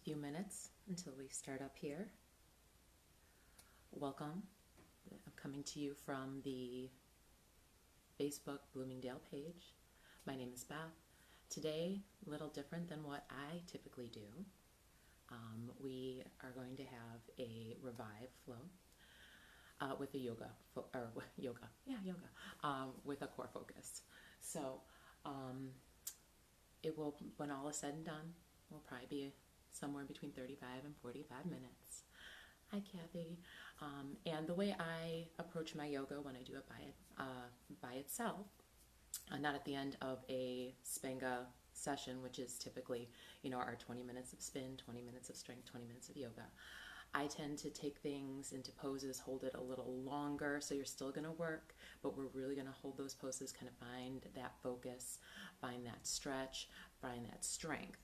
few minutes until we start up here. Welcome. I'm coming to you from the Facebook Bloomingdale page. My name is Beth. Today, a little different than what I typically do. We are going to have a revive flow with a yoga, with a core focus. So it will, when all is said and done, will probably be somewhere between 35 and 45 minutes. Hi, Kathy. And the way I approach my yoga when I do it by itself, not at the end of a SPENGA session, which is typically, our 20 minutes of spin, 20 minutes of strength, 20 minutes of yoga. I tend to take things into poses, hold it a little longer, so you're still going to work, but we're really going to hold those poses, kind of find that focus, find that stretch, find that strength.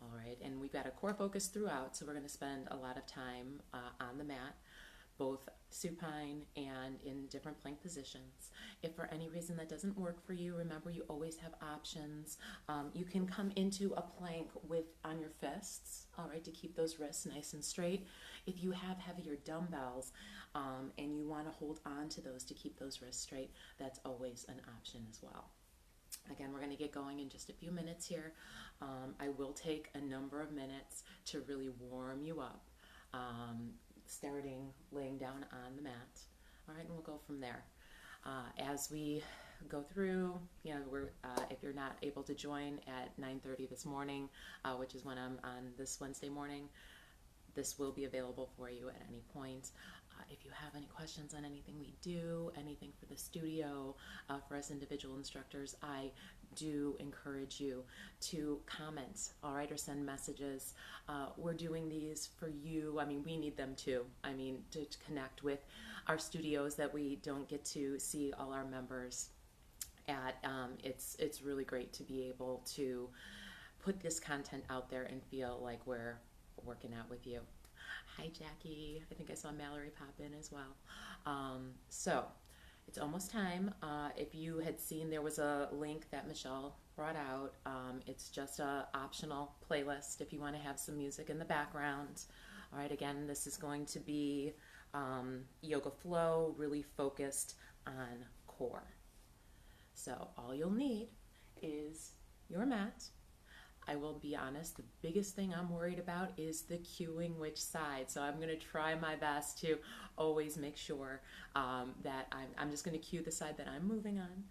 All right, and we've got a core focus throughout, so we're going to spend a lot of time on the mat, both supine and in different plank positions. If for any reason that doesn't work for you, remember you always have options. You can come into a plank on your fists, all right, to keep those wrists nice and straight. If you have heavier dumbbells and you want to hold on to those to keep those wrists straight, that's always an option as well. Again, we're going to get going in just a few minutes here. I will take a number of minutes to really warm you up, starting laying down on the mat. All right, and we'll go from there. As we go through, if you're not able to join at 9:30 this morning, which is when I'm on this Wednesday morning, this will be available for you at any point. If you have any questions on anything we do, anything for the studio, for us individual instructors, I do encourage you to comment, all right, or send messages. We're doing these for you. I mean, we need them too. I mean, to connect with our studios that we don't get to see all our members at. It's really great to be able to put this content out there and feel like we're working out with you. Hi, Jackie. I think I saw Mallory pop in as well. So it's almost time. If you had seen, there was a link that Michelle brought out. It's just a optional playlist if you want to have some music in the background. All right, again, this is going to be yoga flow, really focused on core. So all you'll need is your mat. I will be honest, the biggest thing I'm worried about is the cueing which side. So I'm going to try my best to always make sure that I'm just going to cue the side that I'm moving on.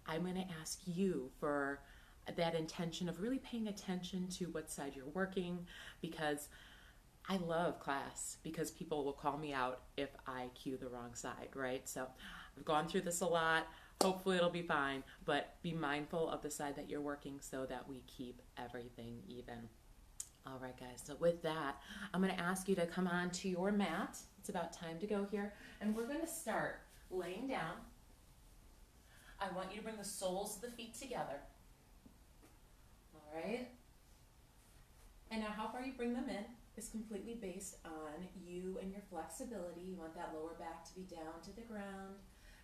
I'm going to ask you for that intention of really paying attention to what side you're working, because I love class because people will call me out if I cue the wrong side, right? So I've gone through this a lot. Hopefully it'll be fine, but be mindful of the side that you're working so that we keep everything even. All right, guys, so with that, I'm going to ask you to come on to your mat. It's about time to go here, and we're going to start laying down. I want you to bring the soles of the feet together. All right? And now how far you bring them in is completely based on you and your flexibility. You want that lower back to be down to the ground.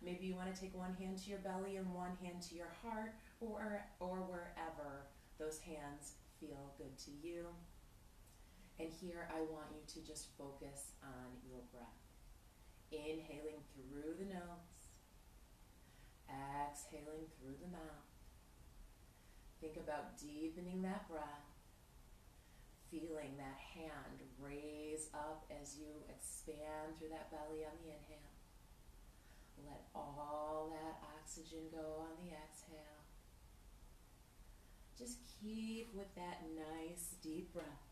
Maybe you want to take one hand to your belly and one hand to your heart, or wherever those hands feel good to you. And here I want you to just focus on your breath. Inhaling through the nose, exhaling through the mouth. Think about deepening that breath, feeling that hand raise up as you expand through that belly on the inhale. Let all that oxygen go on the exhale. Just keep with that nice deep breath.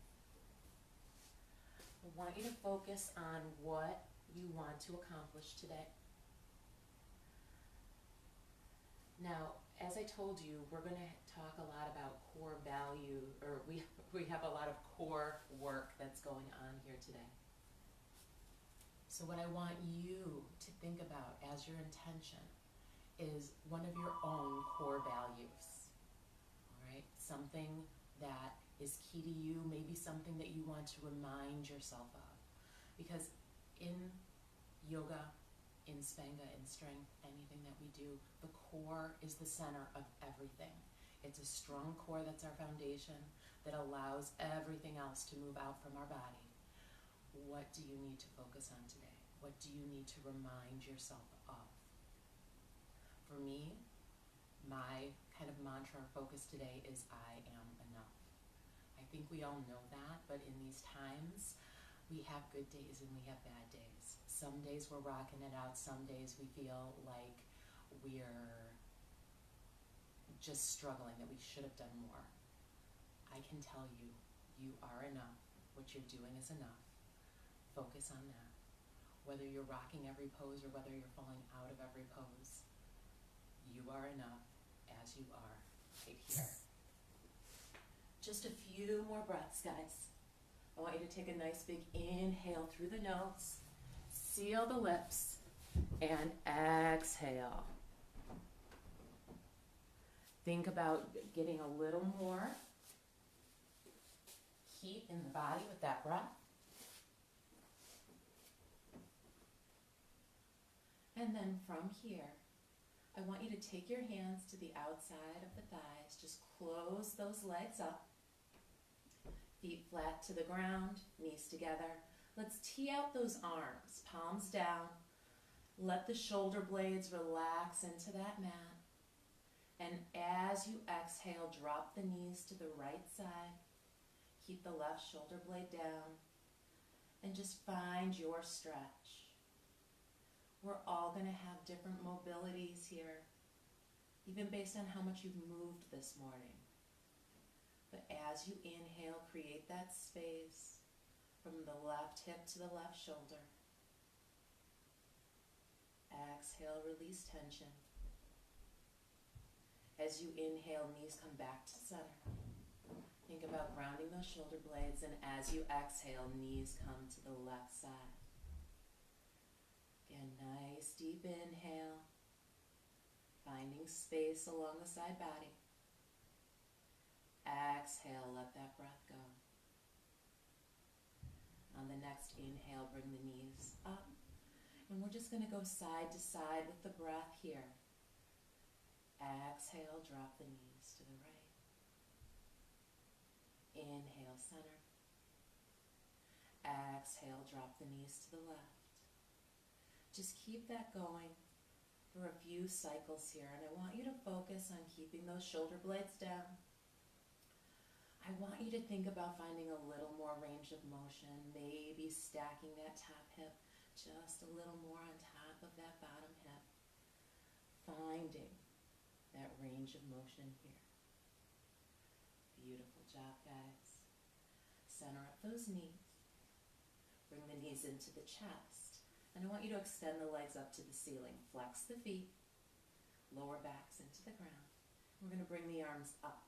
I want you to focus on what you want to accomplish today. Now, as I told you, we're going to talk a lot about core value, or we have a lot of core work that's going on here today. So what I want you to think about as your intention is one of your own core values, all right? Something that is key to you, maybe something that you want to remind yourself of. Because in yoga, in SPENGA, in strength, anything that we do, the core is the center of everything. It's a strong core that's our foundation that allows everything else to move out from our body. What do you need to focus on today? What do you need to remind yourself of? For me, my kind of mantra or focus today is I am enough. I think we all know that, but in these times, we have good days and we have bad days. Some days we're rocking it out. Some days we feel like we're just struggling, that we should have done more. I can tell you, you are enough. What you're doing is enough. Focus on that. Whether you're rocking every pose or whether you're falling out of every pose, you are enough as you are right here. Just a few more breaths, guys. I want you to take a nice big inhale through the nose, seal the lips, and exhale. Think about getting a little more heat in the body with that breath. And then from here, I want you to take your hands to the outside of the thighs. Just close those legs up. Feet flat to the ground, knees together. Let's tee out those arms, palms down. Let the shoulder blades relax into that mat. And as you exhale, drop the knees to the right side. Keep the left shoulder blade down. And just find your stretch. We're all going to have different mobilities here, even based on how much you've moved this morning. But as you inhale, create that space from the left hip to the left shoulder. Exhale, release tension. As you inhale, knees come back to center. Think about grounding those shoulder blades, and as you exhale, knees come to the left side. Again, nice deep inhale, finding space along the side body. Exhale, let that breath go. On the next inhale, bring the knees up. And we're just going to go side to side with the breath here. Exhale, drop the knees to the right. Inhale, center. Exhale, drop the knees to the left. Just keep that going for a few cycles here. And I want you to focus on keeping those shoulder blades down. I want you to think about finding a little more range of motion, maybe stacking that top hip just a little more on top of that bottom hip. Finding that range of motion here. Beautiful job, guys. Center up those knees. Bring the knees into the chest. And I want you to extend the legs up to the ceiling. Flex the feet. Lower backs into the ground. We're going to bring the arms up.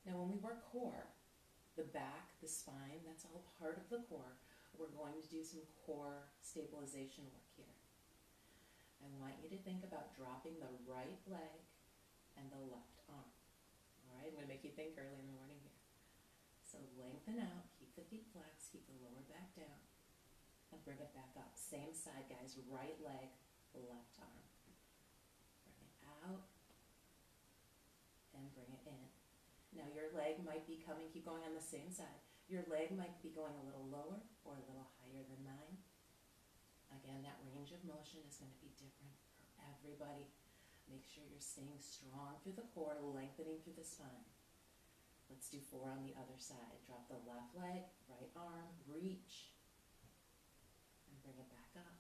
Now when we work core, the back, the spine, that's all part of the core. We're going to do some core stabilization work here. I want you to think about dropping the right leg and the left arm. All right, I'm going to make you think early in the morning here. So lengthen out, keep the feet flexed, keep the lower back down, and bring it back up. Same side, guys, right leg, left arm. Bring it out, and bring it in. Now your leg might be coming, keep going on the same side. Your leg might be going a little lower or a little higher than mine. Again, that range of motion is going to be different for everybody. Make sure you're staying strong through the core, lengthening through the spine. Let's do 4 on the other side. Drop the left leg, right arm, reach, and bring it back up.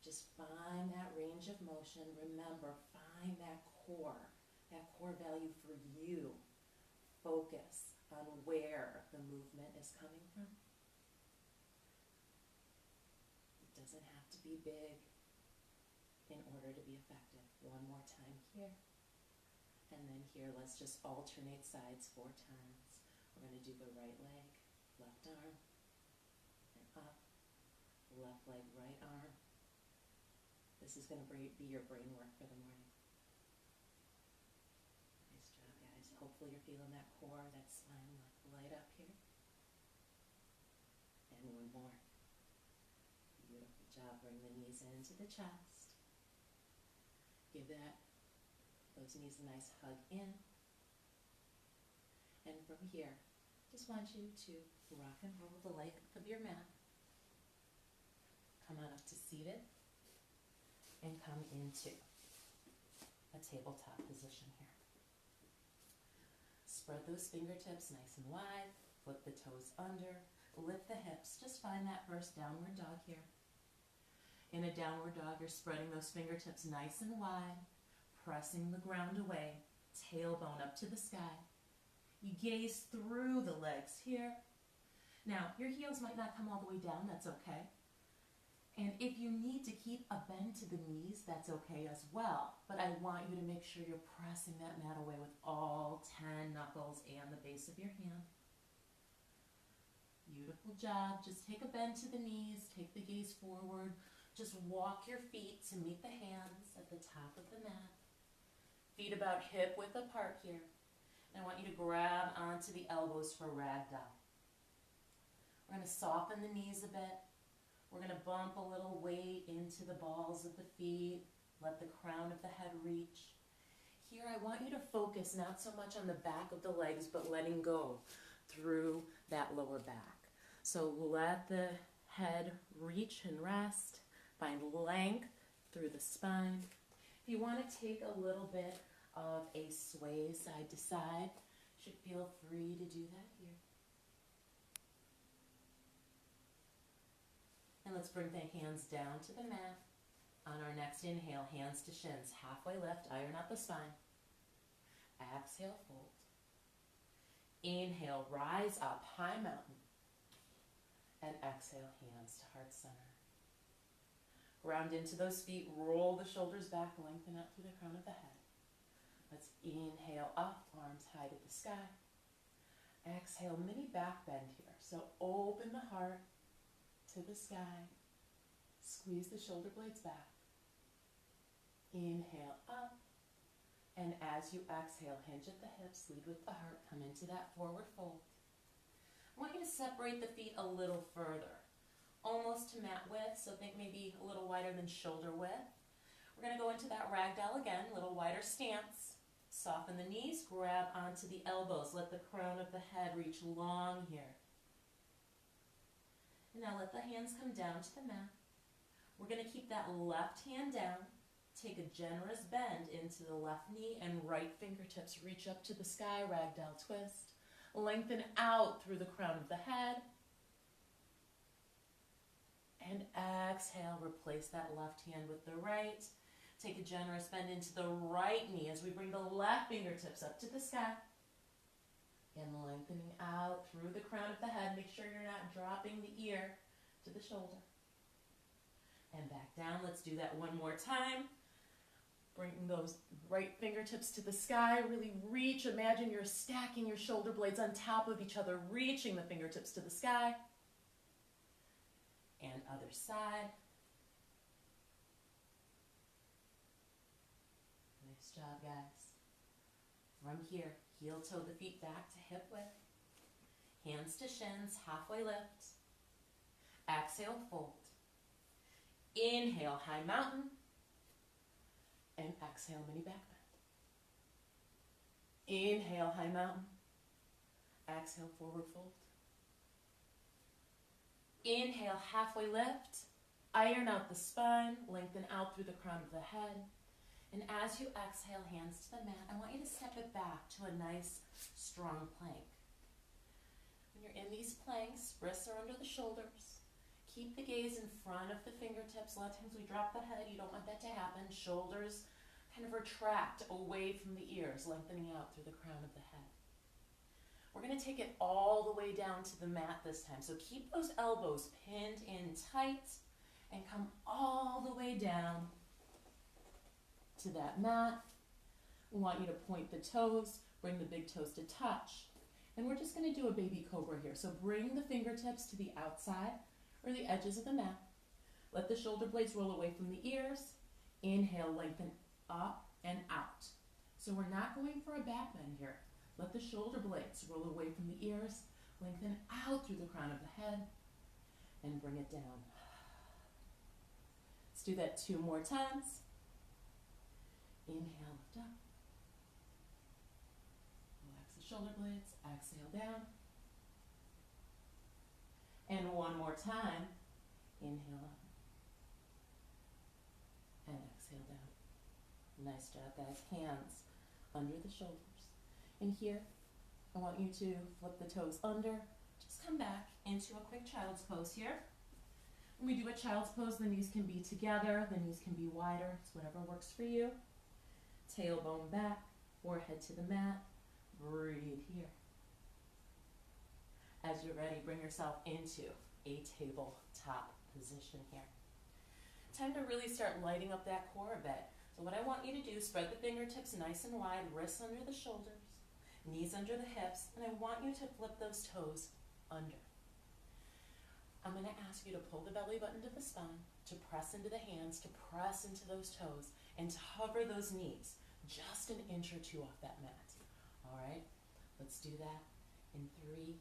Just find that range of motion. Remember, find that core value for you. Focus on where the movement is coming from. It doesn't have to be big in order to be effective. One more time here. And then here, let's just alternate sides 4 times. We're going to do the right leg, left arm, and up. Left leg, right arm. This is going to be your brain work for the morning. Nice job, guys. Hopefully you're feeling that core, that spine light up here. And one more. Beautiful job. Bring the knees into the chest. Give that those knees a nice hug in. And from here, just want you to rock and roll the length of your mat. Come on up to seated and come into a tabletop position here. Spread those fingertips nice and wide, flip the toes under, lift the hips. Just find that first downward dog here. In a downward dog, you're spreading those fingertips nice and wide, pressing the ground away, tailbone up to the sky. You gaze through the legs here. Now, your heels might not come all the way down, that's okay. And if you need to keep a bend to the knees, that's okay as well. But I want you to make sure you're pressing that mat away with all 10 knuckles and the base of your hand. Beautiful job. Just take a bend to the knees, take the gaze forward. Just walk your feet to meet the hands at the top of the mat. Feet about hip width apart here. And I want you to grab onto the elbows for ragdoll. We're going to soften the knees a bit. We're going to bump a little weight into the balls of the feet. Let the crown of the head reach. Here I want you to focus not so much on the back of the legs, but letting go through that lower back. So let the head reach and rest. Find length through the spine. If you want to take a little bit of a sway side to side, you should feel free to do that here. And let's bring the hands down to the mat. On our next inhale, hands to shins, halfway lift, iron out the spine. Exhale, fold. Inhale, rise up, high mountain. And exhale, hands to heart center. Ground into those feet, roll the shoulders back, lengthen out through the crown of the head. Let's inhale up, arms high to the sky. Exhale, mini back bend here. So open the heart to the sky. Squeeze the shoulder blades back. Inhale up. And as you exhale, hinge at the hips, lead with the heart, come into that forward fold. I want you to separate the feet a little further, almost to mat width, so think maybe a little wider than shoulder width. We're going to go into that ragdoll again, a little wider stance. Soften the knees, grab onto the elbows. Let the crown of the head reach long here. And now let the hands come down to the mat. We're going to keep that left hand down. Take a generous bend into the left knee and right fingertips reach up to the sky, ragdoll twist. Lengthen out through the crown of the head. And exhale, replace that left hand with the right. Take a generous bend into the right knee as we bring the left fingertips up to the sky. And lengthening out through the crown of the head. Make sure you're not dropping the ear to the shoulder. And back down. Let's do that one more time. Bring those right fingertips to the sky. Really reach. Imagine you're stacking your shoulder blades on top of each other, reaching the fingertips to the sky. And other side. Nice job, guys. From here, heel toe the feet back to hip width. Hands to shins, halfway lift. Exhale, fold. Inhale, high mountain. And exhale, mini back bend. Inhale, high mountain. Exhale, forward fold. Inhale, halfway lift. Iron out the spine, lengthen out through the crown of the head. And as you exhale, hands to the mat, I want you to step it back to a nice, strong plank. When you're in these planks, wrists are under the shoulders. Keep the gaze in front of the fingertips. A lot of times we drop the head. You don't want that to happen. Shoulders kind of retract away from the ears, lengthening out through the crown of the head. We're going to take it all the way down to the mat this time. So keep those elbows pinned in tight and come all the way down to that mat. We want you to point the toes, bring the big toes to touch. And we're just going to do a baby cobra here. So bring the fingertips to the outside or the edges of the mat. Let the shoulder blades roll away from the ears. Inhale, lengthen up and out. So we're not going for a back bend here. Let the shoulder blades roll away from the ears. Lengthen out through the crown of the head and bring it down. Let's do that 2 more times. Inhale, lift up. shoulder blades, exhale down. And one more time, inhale up. And exhale down. Nice job, guys. Hands under the shoulders. And here, I want you to flip the toes under. Just come back into a quick child's pose here. When we do a child's pose, the knees can be together, the knees can be wider. It's whatever works for you. Tailbone back, forehead to the mat. Breathe here. As you're ready, bring yourself into a tabletop position here. Time to really start lighting up that core a bit. So what I want you to do, spread the fingertips nice and wide, wrists under the shoulders, knees under the hips, and I want you to flip those toes under. I'm going to ask you to pull the belly button to the spine, to press into the hands, to press into those toes, and to hover those knees just an inch or two off that mat. All right, let's do that in 3,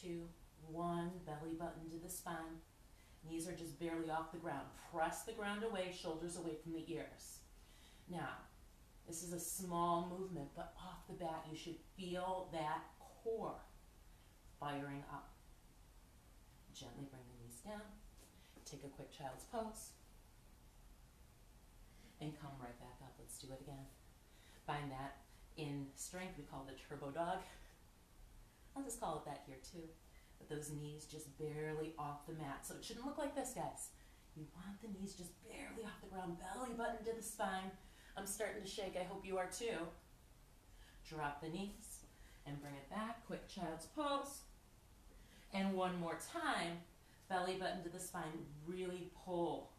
2, 1. Belly button to the spine. Knees are just barely off the ground. Press the ground away, shoulders away from the ears. Now, this is a small movement, but off the bat, you should feel that core firing up. Gently bring the knees down. Take a quick child's pose. And come right back up. Let's do it again. Find that in strength, we call it a turbo dog. I'll just call it that here too. But those knees just barely off the mat. So it shouldn't look like this, guys. You want the knees just barely off the ground, belly button to the spine. I'm starting to shake. I hope you are too. Drop the knees and bring it back. Quick child's pose. And one more time, belly button to the spine. Really pull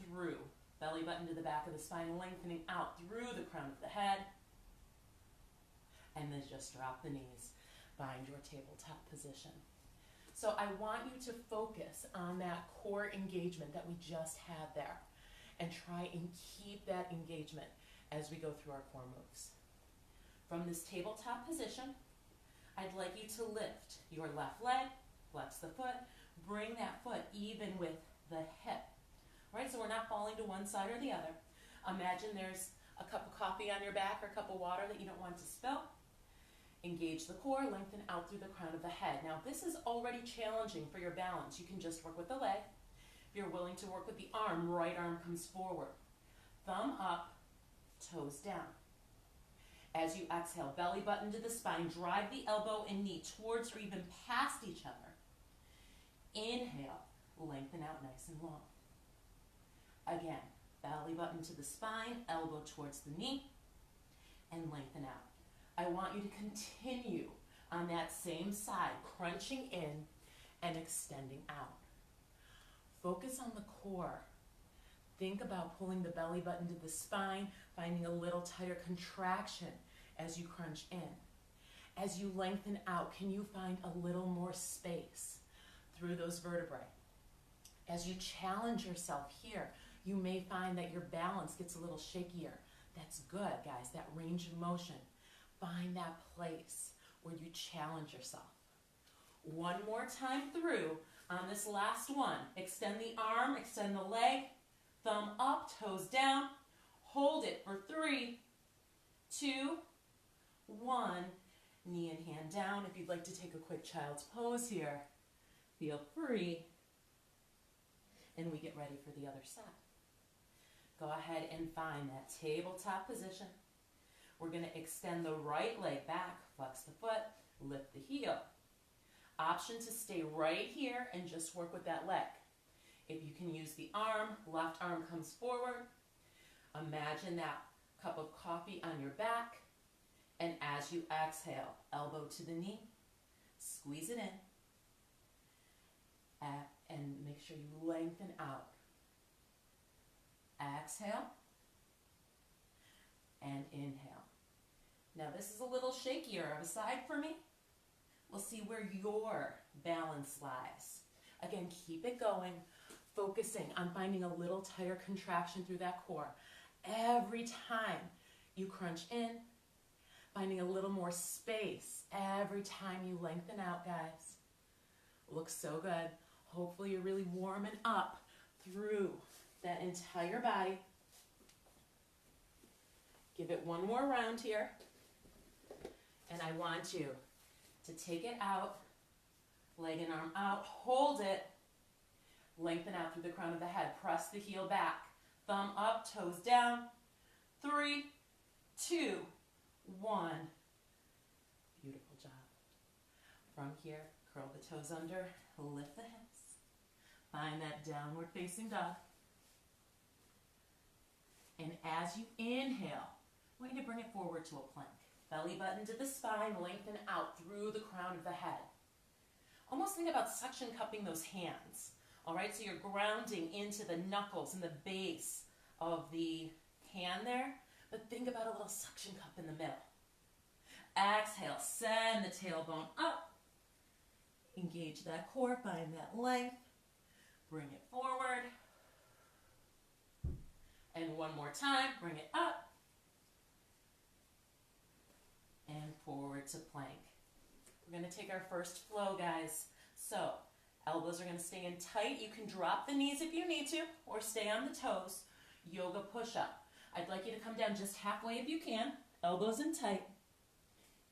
through. Belly button to the back of the spine, lengthening out through the crown of the head. And then just drop the knees. Find your tabletop position. So I want you to focus on that core engagement that we just had there and try and keep that engagement as we go through our core moves. From this tabletop position, I'd like you to lift your left leg, flex the foot, bring that foot even with the hip. Right, so we're not falling to one side or the other. Imagine there's a cup of coffee on your back or a cup of water that you don't want to spill. Engage the core, lengthen out through the crown of the head. Now, this is already challenging for your balance. You can just work with the leg. If you're willing to work with the arm, right arm comes forward. Thumb up, toes down. As you exhale, belly button to the spine, drive the elbow and knee towards or even past each other. Inhale, lengthen out nice and long. Again, belly button to the spine, elbow towards the knee, and lengthen out. I want you to continue on that same side, crunching in and extending out. Focus on the core. Think about pulling the belly button to the spine, finding a little tighter contraction as you crunch in. As you lengthen out, can you find a little more space through those vertebrae? As you challenge yourself here, you may find that your balance gets a little shakier. That's good, guys, that range of motion. Find that place where you challenge yourself. One more time through on this last one. Extend the arm, extend the leg, thumb up, toes down. Hold it for 3, 2, 1. Knee and hand down. If you'd like to take a quick child's pose here, feel free. And we get ready for the other side. Go ahead and find that tabletop position. We're going to extend the right leg back, flex the foot, lift the heel. Option to stay right here and just work with that leg. If you can use the arm, left arm comes forward. Imagine that cup of coffee on your back. And as you exhale, elbow to the knee, squeeze it in. And make sure you lengthen out. Exhale and inhale. Now this is a little shakier of a side for me. We'll see where your balance lies. Again, keep it going, focusing on finding a little tighter contraction through that core. Every time you crunch in, finding a little more space every time you lengthen out, guys. Looks so good. Hopefully you're really warming up through that entire body. Give it one more round here. And I want you to take it out, leg and arm out, hold it, lengthen out through the crown of the head, press the heel back, thumb up, toes down, 3, 2, 1. Beautiful job. From here, curl the toes under, lift the hips, find that downward facing dog. And as you inhale, I want you to bring it forward to a plank. Belly button to the spine, lengthen out through the crown of the head. Almost think about suction cupping those hands. All right, so you're grounding into the knuckles and the base of the hand there, but think about a little suction cup in the middle. Exhale, send the tailbone up. Engage that core, find that length. Bring it forward. And one more time, bring it up. And forward to plank. We're going to take our first flow, guys. So, elbows are going to stay in tight. You can drop the knees if you need to, or stay on the toes. Yoga push-up. I'd like you to come down just halfway if you can. Elbows in tight.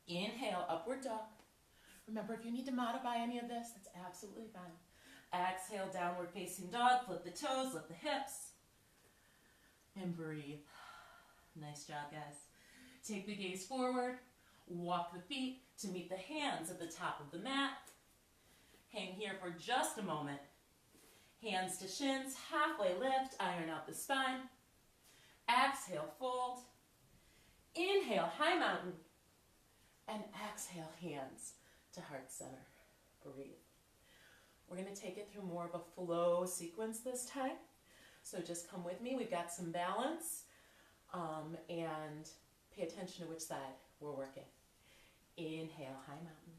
Inhale, upward dog. Remember, if you need to modify any of this, that's absolutely fine. Exhale, downward facing dog. Flip the toes, lift the hips. And breathe. Nice job, guys. Take the gaze forward. Walk the feet to meet the hands at the top of the mat. Hang here for just a moment. Hands to shins, halfway lift, iron out the spine. Exhale, fold. Inhale, high mountain. And exhale, hands to heart center. Breathe. We're going to take it through more of a flow sequence this time. So just come with me. We've got some balance. And pay attention to which side we're working. Inhale, high mountain.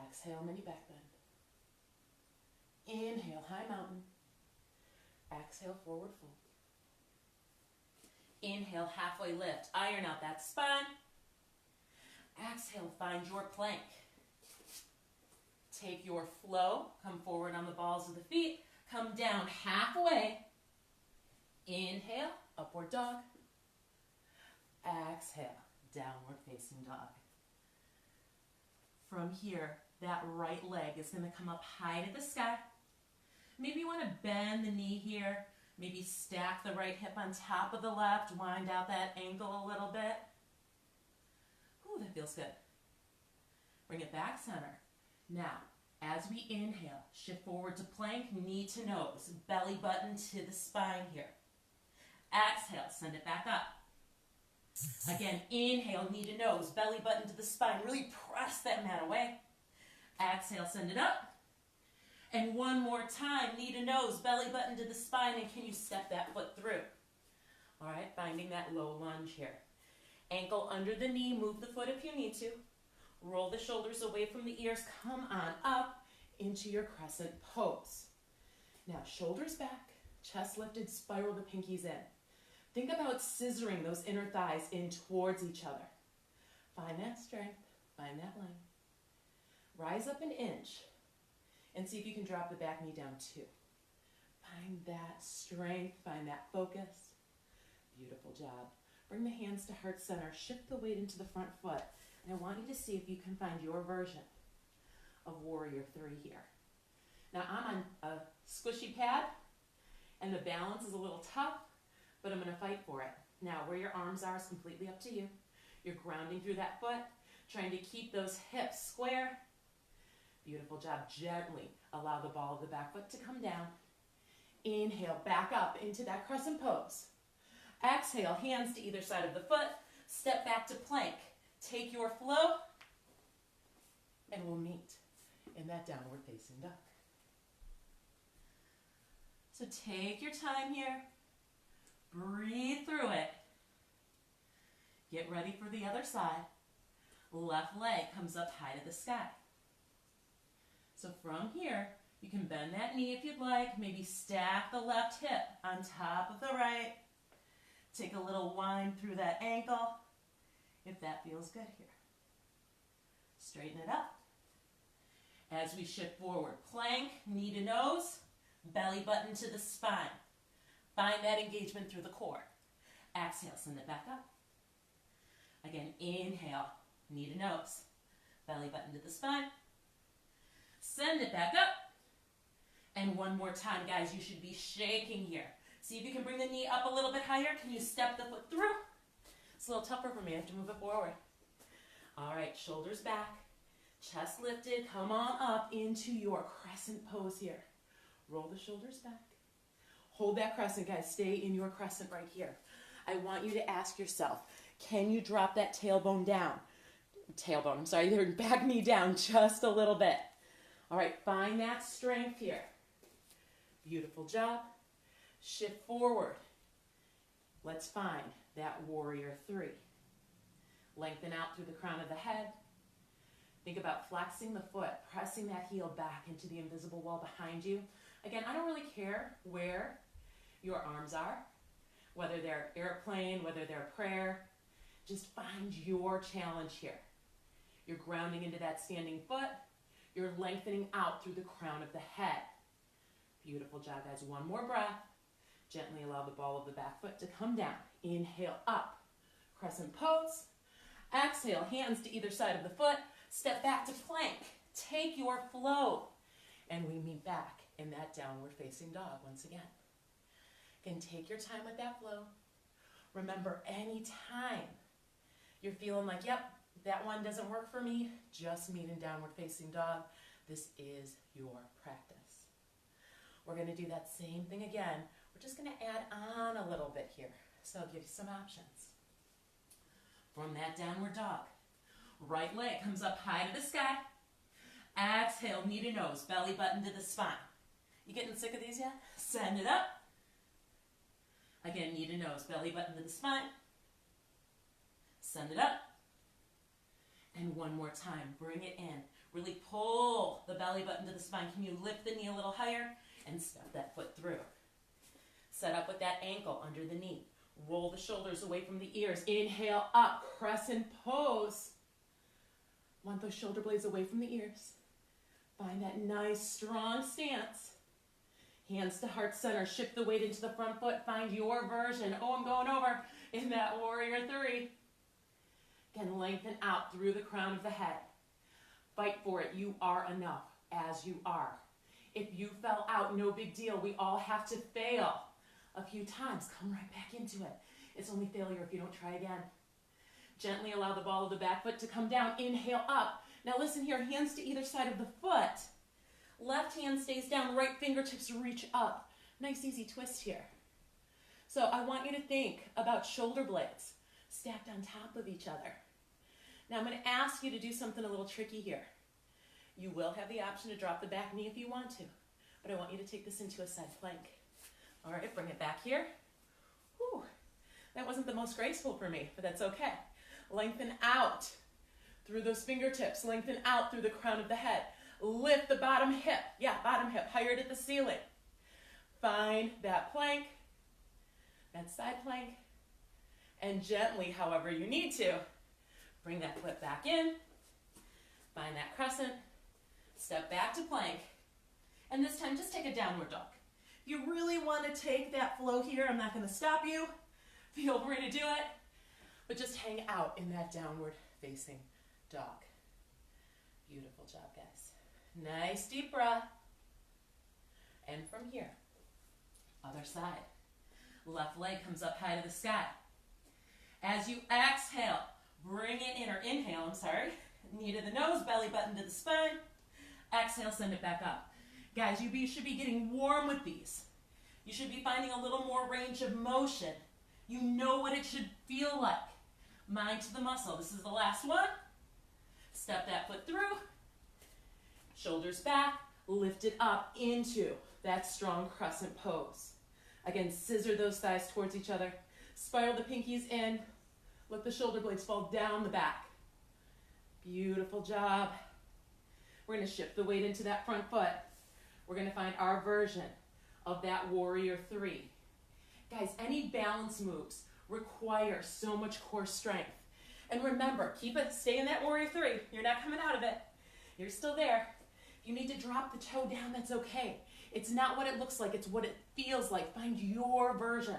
Exhale, mini back bend. Inhale, high mountain. Exhale, forward fold. Inhale, halfway lift. Iron out that spine. Exhale, find your plank. Take your flow. Come forward on the balls of the feet. Come down halfway. Inhale, upward dog. Exhale, downward facing dog. From here, that right leg is going to come up high to the sky. Maybe you want to bend the knee here. Maybe stack the right hip on top of the left. Wind out that ankle a little bit. Ooh, that feels good. Bring it back center. Now, as we inhale, shift forward to plank, knee to nose. Belly button to the spine here. Exhale, send it back up. Again, inhale, knee to nose, belly button to the spine. Really press that mat away. Exhale, send it up. And one more time, knee to nose, belly button to the spine, and can you step that foot through? All right, finding that low lunge here. Ankle under the knee, move the foot if you need to. Roll the shoulders away from the ears, come on up into your crescent pose. Now, shoulders back, chest lifted, spiral the pinkies in. Think about scissoring those inner thighs in towards each other. Find that strength, find that length. Rise up an inch and see if you can drop the back knee down too. Find that strength, find that focus. Beautiful job. Bring the hands to heart center, shift the weight into the front foot. And I want you to see if you can find your version of Warrior 3 here. Now I'm on a squishy pad and the balance is a little tough, but I'm going to fight for it. Now, where your arms are is completely up to you. You're grounding through that foot, trying to keep those hips square. Beautiful job. Gently allow the ball of the back foot to come down. Inhale, back up into that crescent pose. Exhale, hands to either side of the foot. Step back to plank. Take your flow, and we'll meet in that downward facing dog. So take your time here. Breathe through it. Get ready for the other side. Left leg comes up high to the sky. So from here, you can bend that knee if you'd like. Maybe stack the left hip on top of the right. Take a little wind through that ankle, if that feels good here. Straighten it up. As we shift forward, plank, knee to nose, belly button to the spine. Find that engagement through the core. Exhale, send it back up. Again, inhale, knee to nose, belly button to the spine. Send it back up. And one more time, guys, you should be shaking here. See if you can bring the knee up a little bit higher. Can you step the foot through? It's a little tougher for me. I have to move it forward. All right, shoulders back, chest lifted. Come on up into your crescent pose here. Roll the shoulders back. Hold that crescent, guys. Stay in your crescent right here. I want you to ask yourself, can you drop that tailbone down? Tailbone, I'm sorry, your back knee down just a little bit. All right, find that strength here. Beautiful job. Shift forward. Let's find that warrior three. Lengthen out through the crown of the head. Think about flexing the foot, pressing that heel back into the invisible wall behind you. Again, I don't really care where your arms are, whether they're airplane, whether they're prayer. Just find your challenge here. You're grounding into that standing foot. You're lengthening out through the crown of the head. Beautiful job, guys. One more breath. Gently allow the ball of the back foot to come down. Inhale up. Crescent pose. Exhale, hands to either side of the foot. Step back to plank. Take your flow. And we meet back in that downward facing dog once again. Again, take your time with that flow. Remember, anytime you're feeling like, yep, that one doesn't work for me, just meet in downward facing dog. This is your practice. We're going to do that same thing again. We're just going to add on a little bit here. So I'll give you some options. From that downward dog, right leg comes up high to the sky. Exhale, knee to nose, belly button to the spine. You getting sick of these yet? Send it up. Again, knee to nose, belly button to the spine. Send it up. And one more time, bring it in. Really pull the belly button to the spine. Can you lift the knee a little higher and step that foot through? Set up with that ankle under the knee. Roll the shoulders away from the ears. Inhale up, crescent pose. Want those shoulder blades away from the ears. Find that nice, strong stance. Hands to heart center. Shift the weight into the front foot. Find your version. Oh, I'm going over in that warrior three. Again, lengthen out through the crown of the head. Fight for it. You are enough as you are. If you fell out, no big deal. We all have to fail a few times. Come right back into it. It's only failure if you don't try again. Gently allow the ball of the back foot to come down. Inhale up. Now listen here, hands to either side of the foot. Left hand stays down, right fingertips reach up. Nice easy twist here. So I want you to think about shoulder blades stacked on top of each other. Now I'm going to ask you to do something a little tricky here. You will have the option to drop the back knee if you want to, but I want you to take this into a side plank. All right, bring it back here. Whew. That wasn't the most graceful for me, but that's okay. Lengthen out through those fingertips. Lengthen out through the crown of the head. Lift the bottom hip. Yeah, bottom hip, higher to the ceiling. Find that plank, that side plank, and gently, however you need to, bring that foot back in. Find that crescent. Step back to plank. And this time, just take a downward dog. If you really want to take that flow here, I'm not going to stop you. Feel free to do it. But just hang out in that downward facing dog. Beautiful job, guys. Nice deep breath. And from here, other side. Left leg comes up high to the sky. As you exhale, bring it in, or inhale, I'm sorry. Knee to the nose, belly button to the spine. Exhale, send it back up. Guys, you should be getting warm with these. You should be finding a little more range of motion. You know what it should feel like. Mind to the muscle. This is the last one. Step that foot through. Shoulders back. Lift it up into that strong crescent pose. Again, scissor those thighs towards each other. Spiral the pinkies in. Let the shoulder blades fall down the back. Beautiful job. We're going to shift the weight into that front foot. We're going to find our version of that warrior three. Guys, any balance moves require so much core strength. And remember, stay in that warrior three. You're not coming out of it. You're still there. If you need to drop the toe down, that's okay. It's not what it looks like, it's what it feels like. Find your version.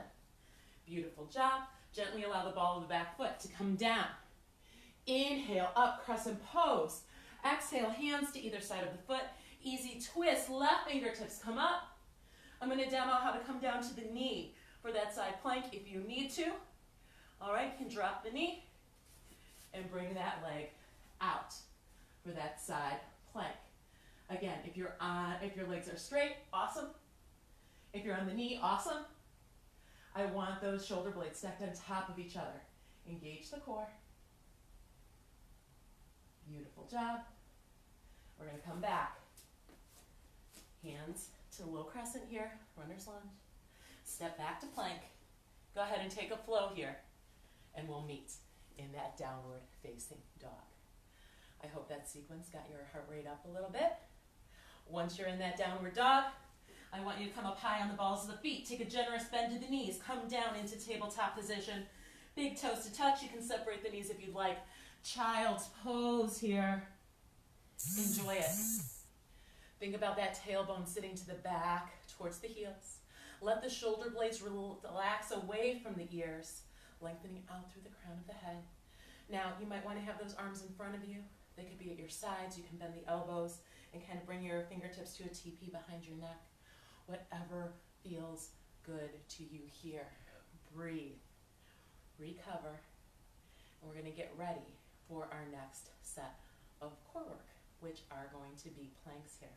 Beautiful job. Gently allow the ball of the back foot to come down. Inhale, up, crescent pose. Exhale, hands to either side of the foot. Easy twist, left fingertips come up. I'm going to demo how to come down to the knee for that side plank if you need to. All right, you can drop the knee and bring that leg out for that side plank. Again, if your legs are straight, awesome. If you're on the knee, awesome. I want those shoulder blades stacked on top of each other. Engage the core. Beautiful job. We're going to come back. Hands to low crescent here, runner's lunge. Step back to plank. Go ahead and take a flow here, and we'll meet in that downward facing dog. I hope that sequence got your heart rate up a little bit. Once you're in that downward dog, I want you to come up high on the balls of the feet. Take a generous bend to the knees. Come down into tabletop position. Big toes to touch. You can separate the knees if you'd like. Child's pose here. Enjoy it. Think about that tailbone sitting to the back towards the heels. Let the shoulder blades relax away from the ears, lengthening out through the crown of the head. Now, you might want to have those arms in front of you. They could be at your sides. You can bend the elbows and kind of bring your fingertips to a TP behind your neck. Whatever feels good to you here. Breathe. Recover. And we're going to get ready for our next set of core work, which are going to be planks here.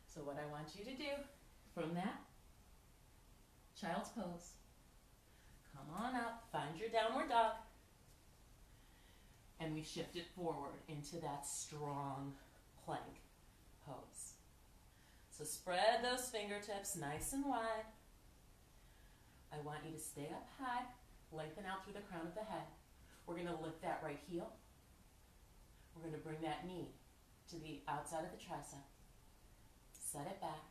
So what I want you to do from that child's pose, come on up, find your downward dog, and we shift it forward into that strong plank pose. So spread those fingertips nice and wide. I want you to stay up high, lengthen out through the crown of the head. We're going to lift that right heel. We're going to bring that knee to the outside of the tricep. Set it back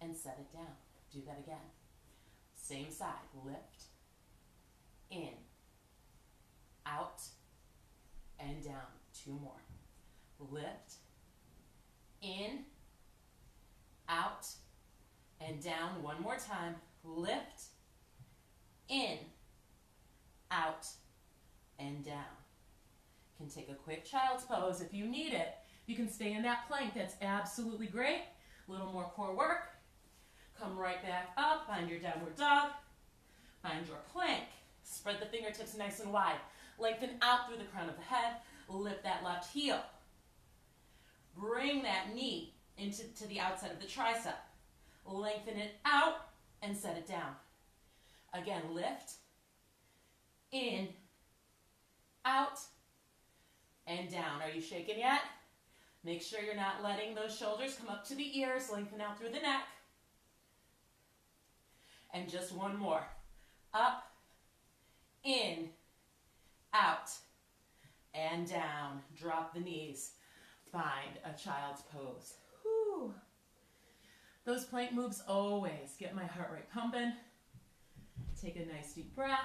and set it down. Do that again. Same side. Lift, in, out, and down. 2 more. Lift, in, out, and down. 1 more time. Lift, in, out, and down. You can take a quick child's pose if you need it. You can stay in that plank. That's absolutely great. A little more core work. Come right back up. Find your downward dog. Find your plank. Spread the fingertips nice and wide. Lengthen out through the crown of the head. Lift that left heel. Bring that knee to the outside of the tricep. Lengthen it out and set it down. Again, lift, in, out, and down. Are you shaking yet? Make sure you're not letting those shoulders come up to the ears. Lengthen out through the neck. And just 1 more. Up, in, out, and down. Drop the knees. Find a child's pose. Whew. Those plank moves always get my heart rate pumping. Take a nice deep breath.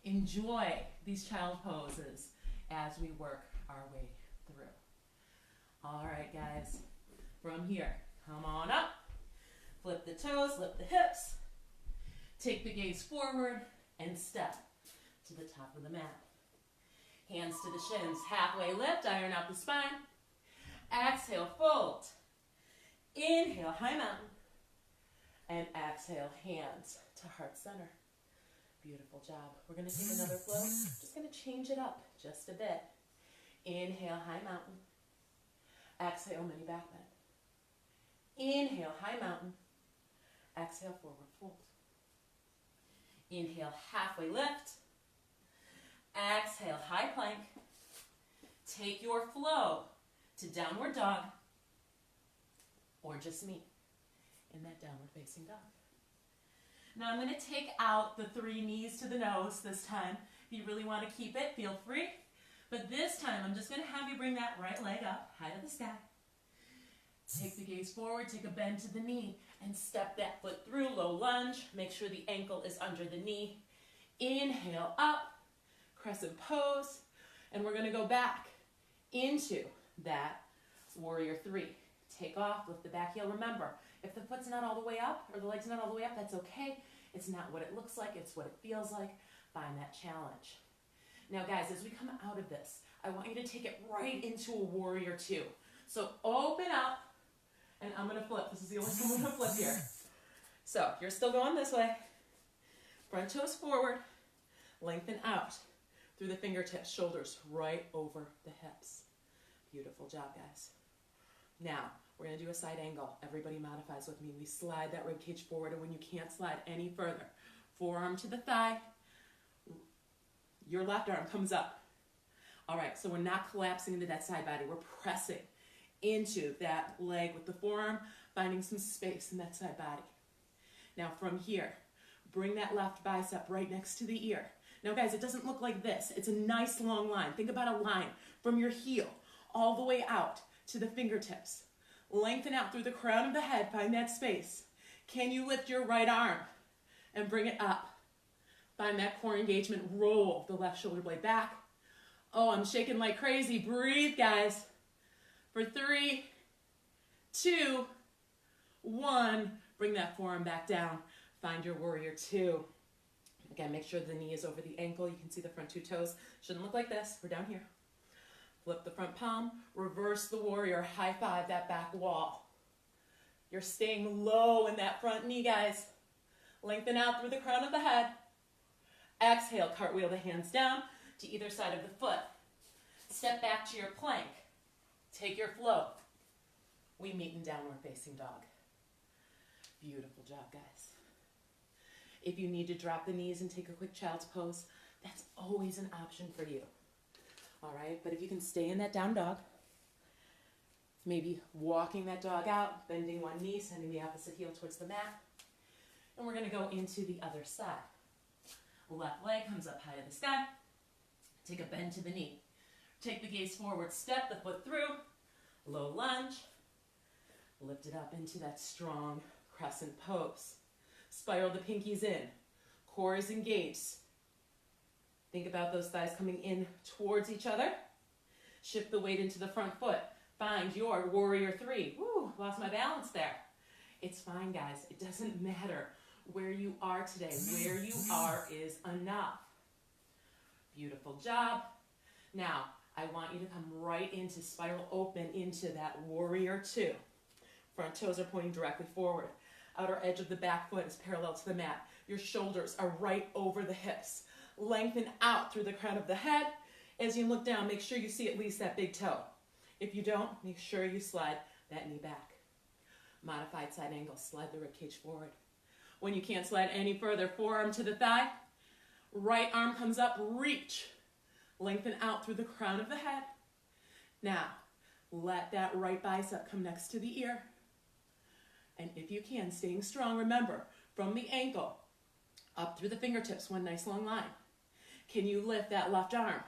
Enjoy these child poses as we work our way through. All right, guys. From here, come on up. Flip the toes, lift the hips. Take the gaze forward and step to the top of the mat. Hands to the shins. Halfway lift, iron out the spine. Exhale, fold. Inhale, high mountain. And exhale, hands to heart center. Beautiful job. We're going to take another flow. Just going to change it up just a bit. Inhale, high mountain. Exhale, mini back bend. Inhale, high mountain. Exhale, forward fold. Inhale, halfway lift. Exhale, high plank. Take your flow to downward dog or just meet in that downward facing dog. Now I'm going to take out the 3 knees to the nose this time. If you really want to keep it, feel free. But this time I'm just going to have you bring that right leg up, high to the sky. Take the gaze forward, take a bend to the knee, and step that foot through, low lunge. Make sure the ankle is under the knee. Inhale up, crescent pose, and we're going to go back into that warrior 3. Take off, lift the back heel. Remember, if the foot's not all the way up or the leg's not all the way up, that's okay. It's not what it looks like, it's what it feels like. Find that challenge. Now guys, as we come out of this, I want you to take it right into a warrior two. So open up, and I'm gonna flip. This is the only time I'm gonna flip here. So you're still going this way. Front toes forward, lengthen out through the fingertips, shoulders right over the hips. Beautiful job, guys. Now, we're gonna do a side angle. Everybody modifies with me. We slide that rib cage forward, and when you can't slide any further, forearm to the thigh, your left arm comes up. All right, so we're not collapsing into that side body. We're pressing into that leg with the forearm, finding some space in that side body. Now from here, bring that left bicep right next to the ear. Now guys, it doesn't look like this. It's a nice long line. Think about a line from your heel all the way out to the fingertips. Lengthen out through the crown of the head. Find that space. Can you lift your right arm and bring it up? Find that core engagement. Roll the left shoulder blade back. Oh, I'm shaking like crazy. Breathe, guys. For 3, 2, 1. Bring that forearm back down. Find your warrior two. Again, make sure the knee is over the ankle. You can see the front two toes. Shouldn't look like this. We're down here. Flip the front palm. Reverse the warrior. High five that back wall. You're staying low in that front knee, guys. Lengthen out through the crown of the head. Exhale, cartwheel the hands down to either side of the foot. Step back to your plank. Take your flow. We meet in downward facing dog. Beautiful job, guys. If you need to drop the knees and take a quick child's pose, that's always an option for you. All right, but if you can stay in that down dog, maybe walking that dog out, bending one knee, sending the opposite heel towards the mat, and we're gonna go into the other side. Left leg comes up high to the sky. Take a bend to the knee. Take the gaze forward, step the foot through, low lunge, lift it up into that strong crescent pose. Spiral the pinkies in, core is engaged. Think about those thighs coming in towards each other. Shift the weight into the front foot. Find your warrior three. Woo, lost my balance there. It's fine, guys. It doesn't matter where you are today. Where you are is enough. Beautiful job. Now, I want you to come right into spiral open into that warrior two. Front toes are pointing directly forward. Outer edge of the back foot is parallel to the mat. Your shoulders are right over the hips. Lengthen out through the crown of the head. As you look down, make sure you see at least that big toe. If you don't, make sure you slide that knee back. Modified side angle, slide the ribcage forward. When you can't slide any further, forearm to the thigh. Right arm comes up, reach. Lengthen out through the crown of the head. Now, let that right bicep come next to the ear. And if you can, staying strong, remember, from the ankle up through the fingertips, one nice long line. Can you lift that left arm?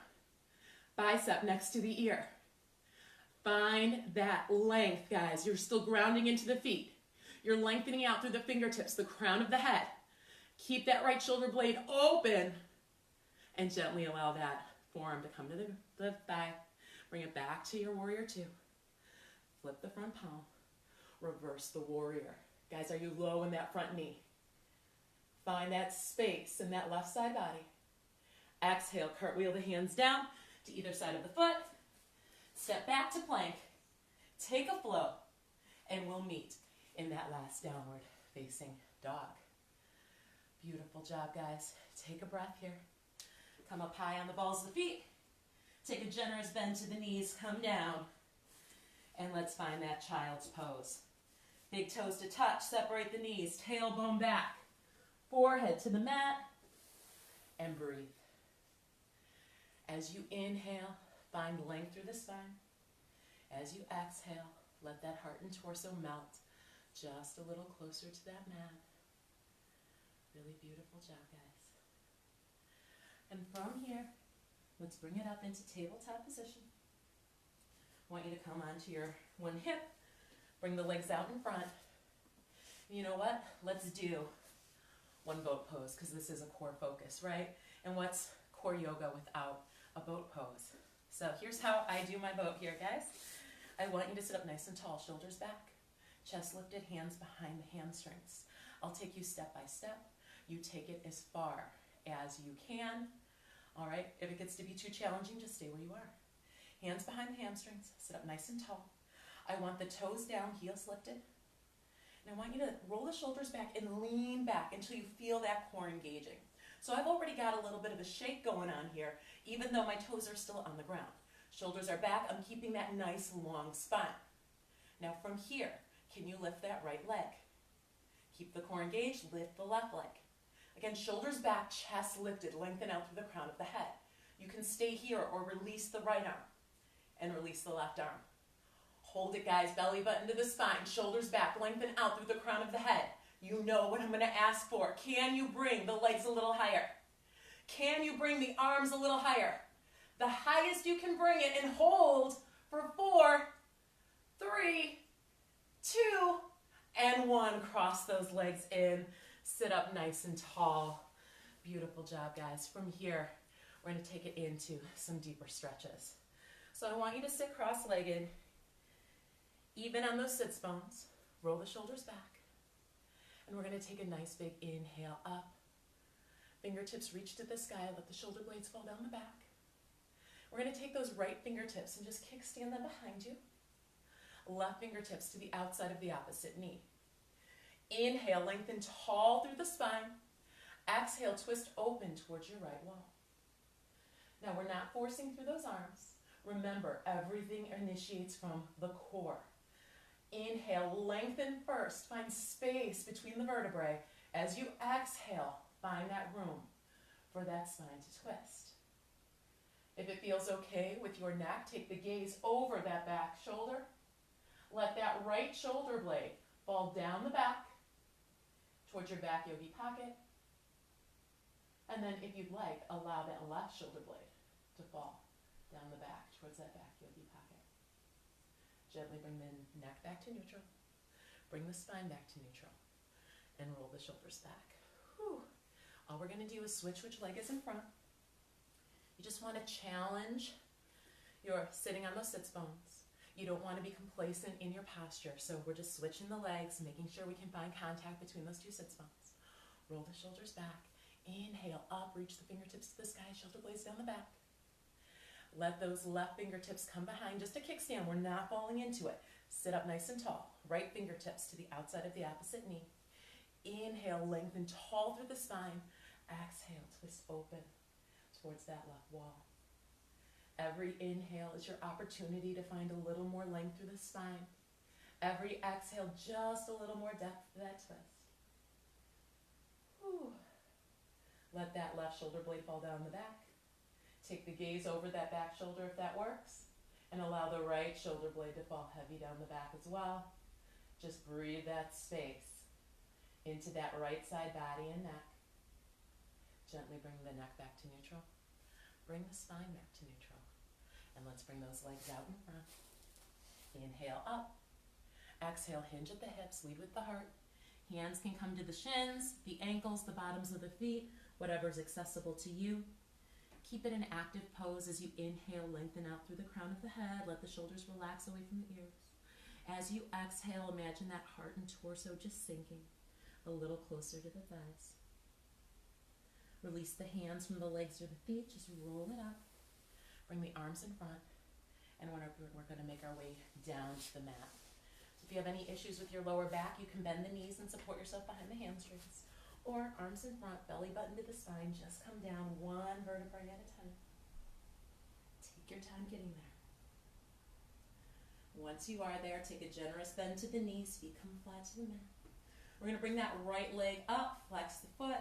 Bicep next to the ear. Find that length, guys. You're still grounding into the feet. You're lengthening out through the fingertips, the crown of the head. Keep that right shoulder blade open and gently allow that forearm to come to the thigh. Bring it back to your warrior two. Flip the front palm. Reverse the warrior. Guys, are you low in that front knee? Find that space in that left side body. Exhale, cartwheel the hands down to either side of the foot. Step back to plank. Take a flow, and we'll meet in that last downward facing dog. Beautiful job, guys. Take a breath here. Come up high on the balls of the feet. Take a generous bend to the knees. Come down. And let's find that child's pose. Big toes to touch. Separate the knees. Tailbone back. Forehead to the mat. And breathe. As you inhale, find length through the spine. As you exhale, let that heart and torso melt just a little closer to that mat. Really beautiful job, guys. And from here, let's bring it up into tabletop position. I want you to come onto your one hip, bring the legs out in front. You know what? Let's do one boat pose, because this is a core focus, right? And what's core yoga without a boat pose? So here's how I do my boat here, guys. I want you to sit up nice and tall, shoulders back, chest lifted, hands behind the hamstrings. I'll take you step by step. You take it as far as you can. All right, if it gets to be too challenging, just stay where you are. Hands behind the hamstrings, sit up nice and tall. I want the toes down, heels lifted. And I want you to roll the shoulders back and lean back until you feel that core engaging. So I've already got a little bit of a shake going on here, even though my toes are still on the ground. Shoulders are back, I'm keeping that nice long spine. Now from here, can you lift that right leg? Keep the core engaged, lift the left leg. Again, shoulders back, chest lifted, lengthen out through the crown of the head. You can stay here or release the right arm and release the left arm. Hold it, guys, belly button to the spine, shoulders back, lengthen out through the crown of the head. You know what I'm going to ask for. Can you bring the legs a little higher? Can you bring the arms a little higher? The highest you can bring it, and hold for 4, 3, 2, and 1. Cross those legs in. Sit up nice and tall. Beautiful job, guys. From here, we're going to take it into some deeper stretches. So I want you to sit cross-legged, even on those sits bones. Roll the shoulders back. And we're going to take a nice big inhale up. Fingertips reach to the sky. Let the shoulder blades fall down the back. We're going to take those right fingertips and just kickstand them behind you. Left fingertips to the outside of the opposite knee. Inhale, lengthen tall through the spine. Exhale, twist open towards your right wall. Now we're not forcing through those arms. Remember, everything initiates from the core. Inhale, lengthen first. Find space between the vertebrae. As you exhale, find that room for that spine to twist. If it feels okay with your neck, take the gaze over that back shoulder. Let that right shoulder blade fall down the back towards your back yogi pocket. And then if you'd like, allow that left shoulder blade to fall down the back towards that back yogi pocket. Gently bring the neck back to neutral. Bring the spine back to neutral. And roll the shoulders back. Whew. All we're going to do is switch which leg is in front. You just want to challenge your sitting on those sits bones. You don't want to be complacent in your posture, so we're just switching the legs, making sure we can find contact between those two sits bones. Roll the shoulders back. Inhale up, reach the fingertips to the sky, shoulder blades down the back. Let those left fingertips come behind, just a kickstand. We're not falling into it. Sit up nice and tall. Right fingertips to the outside of the opposite knee. Inhale, lengthen tall through the spine. Exhale, twist open towards that left wall. Every inhale is your opportunity to find a little more length through the spine. Every exhale, just a little more depth to that twist. Whew. Let that left shoulder blade fall down the back. Take the gaze over that back shoulder if that works. And allow the right shoulder blade to fall heavy down the back as well. Just breathe that space into that right side body and neck. Gently bring the neck back to neutral. Bring the spine back to neutral. And let's bring those legs out in front. Inhale up. Exhale, hinge at the hips, lead with the heart. Hands can come to the shins, the ankles, the bottoms of the feet, whatever's accessible to you. Keep it an active pose as you inhale, lengthen out through the crown of the head. Let the shoulders relax away from the ears. As you exhale, imagine that heart and torso just sinking a little closer to the thighs. Release the hands from the legs or the feet. Just roll it up. Bring the arms in front. And we're going to make our way down to the mat. So if you have any issues with your lower back, you can bend the knees and support yourself behind the hamstrings. Or arms in front, belly button to the spine. Just come down one vertebrae at a time. Take your time getting there. Once you are there, take a generous bend to the knees. Feet come flat to the mat. We're going to bring that right leg up. Flex the foot.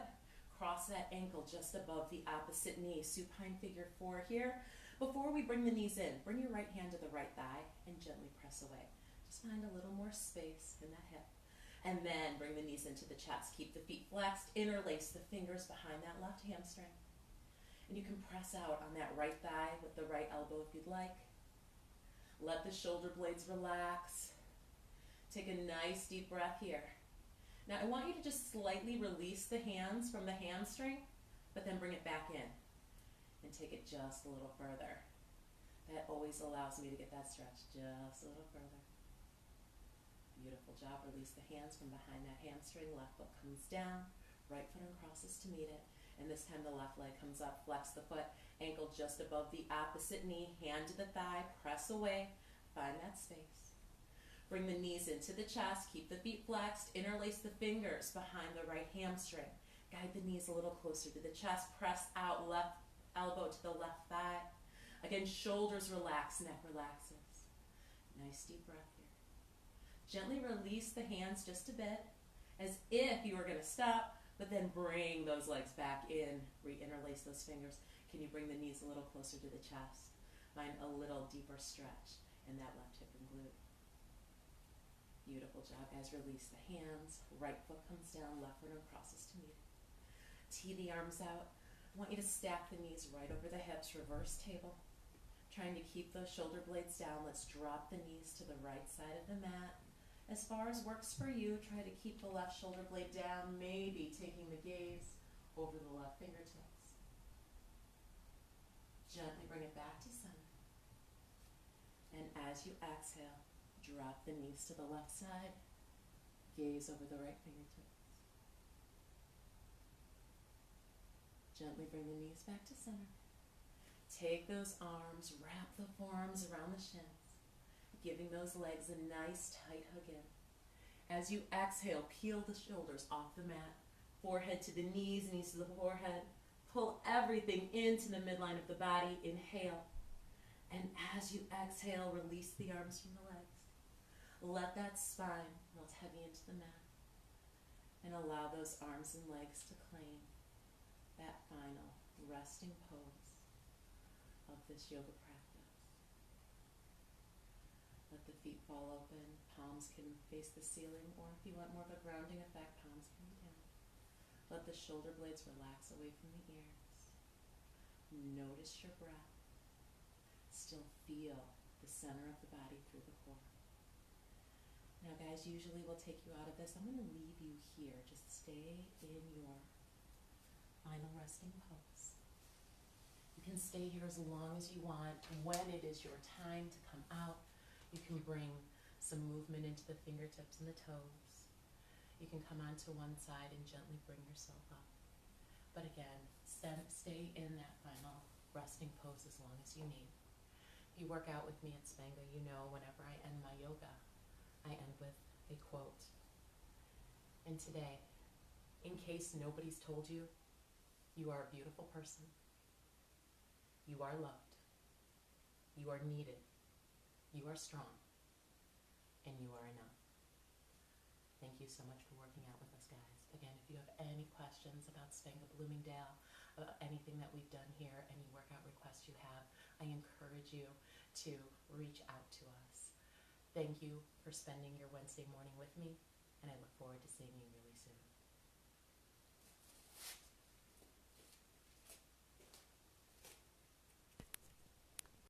Cross that ankle just above the opposite knee. Supine figure 4 here. Before we bring the knees in, bring your right hand to the right thigh and gently press away. Just find a little more space in that hip. And then bring the knees into the chest. Keep the feet flexed. Interlace the fingers behind that left hamstring. And you can press out on that right thigh with the right elbow if you'd like. Let the shoulder blades relax. Take a nice deep breath here. Now I want you to just slightly release the hands from the hamstring, but then bring it back in and take it just a little further. That always allows me to get that stretch just a little further. Beautiful job. Release the hands from behind that hamstring. Left foot comes down, right foot uncrosses to meet it. And this time the left leg comes up, flex the foot, ankle just above the opposite knee, hand to the thigh, press away, find that space. Bring the knees into the chest, keep the feet flexed, interlace the fingers behind the right hamstring. Guide the knees a little closer to the chest, press out, left elbow to the left thigh. Again, shoulders relax, neck relaxes. Nice deep breath here. Gently release the hands just a bit, as if you were going to stop, but then bring those legs back in, re-interlace those fingers. Can you bring the knees a little closer to the chest? Find a little deeper stretch in that left hip and glute. Beautiful job, guys. Release the hands. Right foot comes down, left foot crosses to meet it. Tee the arms out. I want you to stack the knees right over the hips, reverse table. Trying to keep those shoulder blades down. Let's drop the knees to the right side of the mat. As far as works for you, try to keep the left shoulder blade down, maybe taking the gaze over the left fingertips. Gently bring it back to center. And as you exhale, drop the knees to the left side, gaze over the right fingertips. Gently bring the knees back to center. Take those arms, wrap the forearms around the shins, giving those legs a nice tight hug in. As you exhale, peel the shoulders off the mat, forehead to the knees, knees to the forehead. Pull everything into the midline of the body. Inhale. And as you exhale, release the arms from the legs. Let that spine melt heavy into the mat. And allow those arms and legs to claim that final resting pose of this yoga practice. Let the feet fall open. Palms can face the ceiling, or if you want more of a grounding effect, palms can be down. Let the shoulder blades relax away from the ears. Notice your breath. Still feel the center of the body through the core. Now guys, usually we'll take you out of this. I'm going to leave you here. Just stay in your final resting pose. You can stay here as long as you want. When it is your time to come out, you can bring some movement into the fingertips and the toes. You can come onto one side and gently bring yourself up. But again, stay in that final resting pose as long as you need. If you work out with me at Spenga, you know whenever I end my yoga, I end with a quote. And today, in case nobody's told you, you are a beautiful person. You are loved. You are needed. You are strong. And you are enough. Thank you so much for working out with us, guys. Again, if you have any questions about Spenga Bloomingdale, about anything that we've done here, any workout requests you have, I encourage you to reach out to us. Thank you for spending your Wednesday morning with me, and I look forward to seeing you really soon.